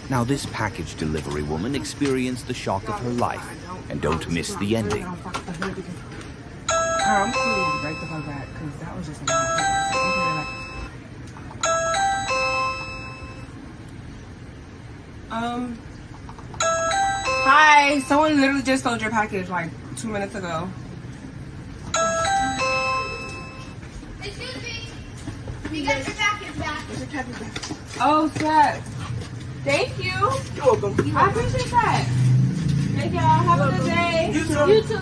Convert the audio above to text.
Now this package delivery woman experienced the shock of her life, and don't miss the ending. I'm cool. Right the fuck back, because that was just a lot. Hi, someone literally just sold your package like 2 minutes ago. Excuse me. You got your package back. Oh, snap. Thank you. You're welcome. I appreciate that. Thank y'all. Have a good day. You too. You too.